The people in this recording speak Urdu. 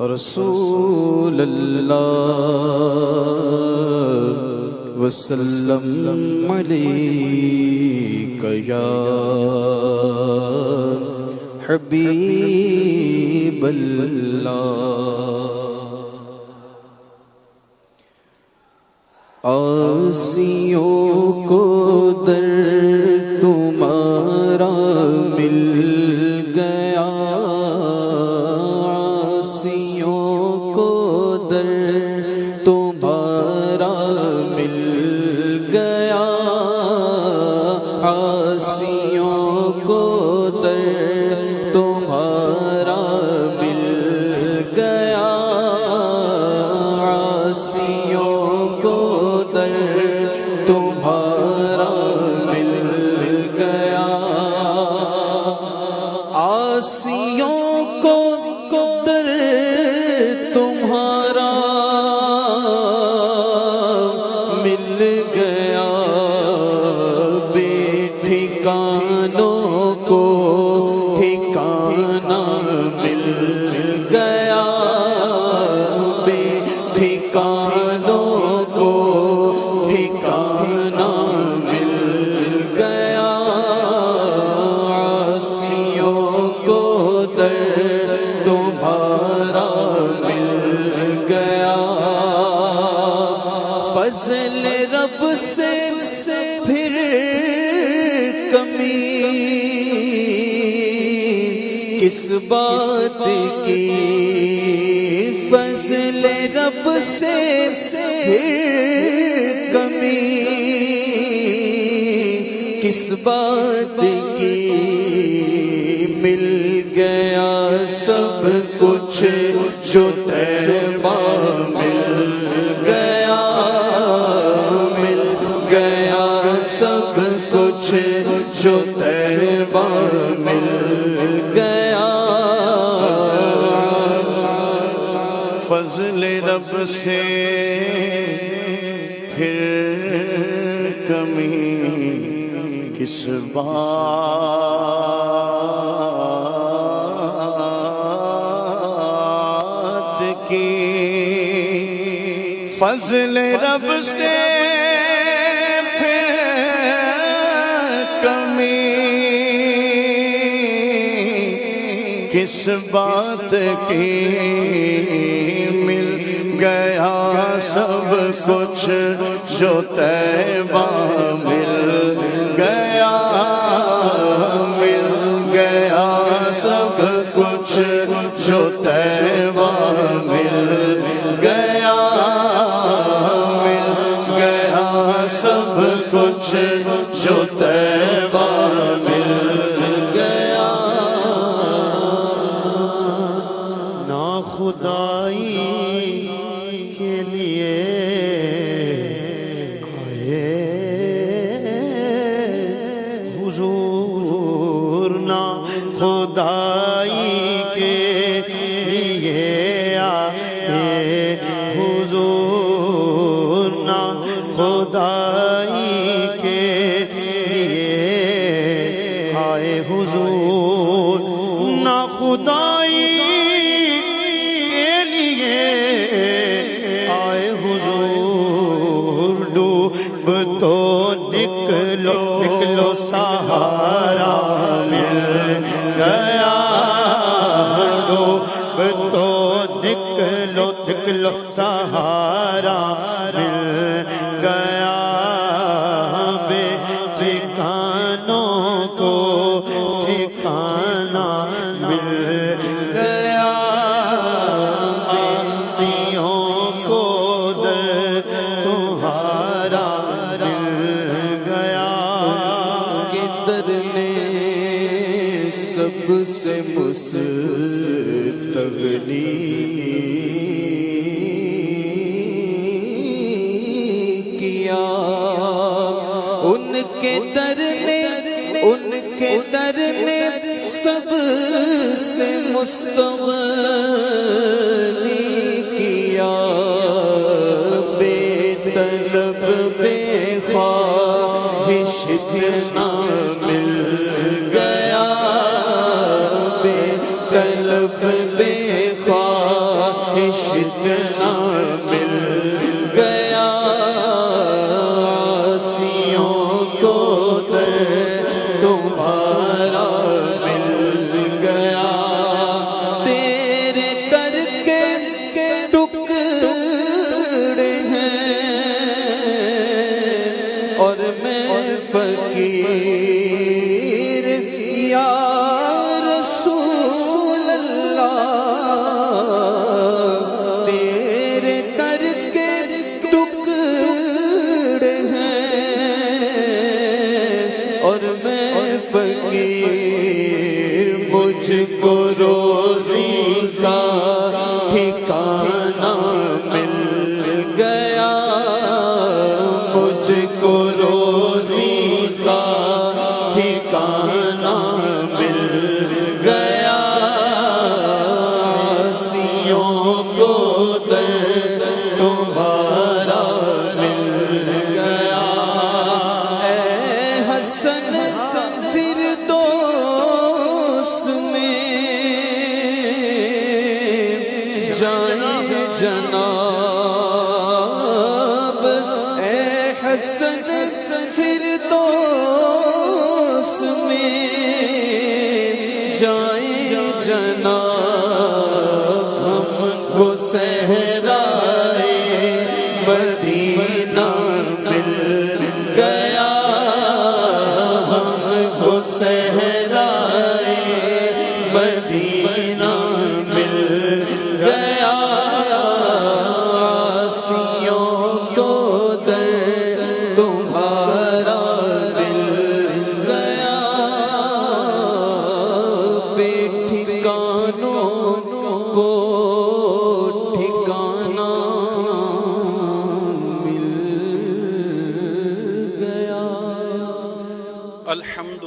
رسول اللہ وسلم علیک یا حبیب اللہ آسیوں کو در تمہارا مل گیا آسیوں کو در تمہارا مل گیا آسیوں کو در تمہارا مل گیا آسیوں کو در تمہارا مل گیا آسیوں کو در تمہارا مل گیا بے ٹھکانوں کو ٹھکانہ مل گیا بے ٹھکانوں کو ٹھکانہ مل گیا آسیوں کو در تمہارا مل گیا فضل رب سے پھر کمی کس بات کی فضل رب سے پھر کمی کس بات کی مل گیا سب کچھ جو طیبہ مل گیا مل گیا سب کچھ جو طیبہ مل گیا فضل رب سے پھر کمی کس بات کی فضل رب سے پھر کمی کس بات کی مل گیا سب کچھ جو طیبہ مل گیا مل گیا سب کچھ جو طیبہ مل گیا مل گیا سب کچھ جو طیبہ مل گیا نا خدائی کے لیے آئے حضور نا خدائی کے لیے آئے حضور نا خدائی کے لیے آئے حضور نا خدائی کے لیے آئے حضور ڈوب تو نکلو نکلو سہارا مل گیا ڈوب تو نکلو نکلو سہارا مل گیا بے ٹھکانوں کو ٹھکانہ مل گیا آسیوں کو در تمہارا مل گیا کہ در نے سب سے مستغنی کیا ان کے در نے سب سے مستغنی کیا بے طلب بے خواہش اتنا مل گیا بے طلب بے خواہش اتنا مل گیا عاصیوں کو در تمہارا مل گیا تیرے در کے ٹکڑے ہیں اور میں فقیر یا رسول اللہ تیرے در کے ٹکڑے ہیں اور میں فقیر مجھ کو روزی کا ٹھکانہ مل گیا مجھ کو روزی کا ٹھکانہ مل گیا عاصیوں کو در تمہارا مل گیا اے حسن فردوس میں جائیں جناب اے حسن فردوس میں جائیں جناب ہم کو صحرائے مدینہ مل گیا ہم کو صحرائے مدینہ مل گیا عاصیوں کو در تمہارا مل گیا بے ٹھکانوں کو ٹھکانہ مل گیا الحمد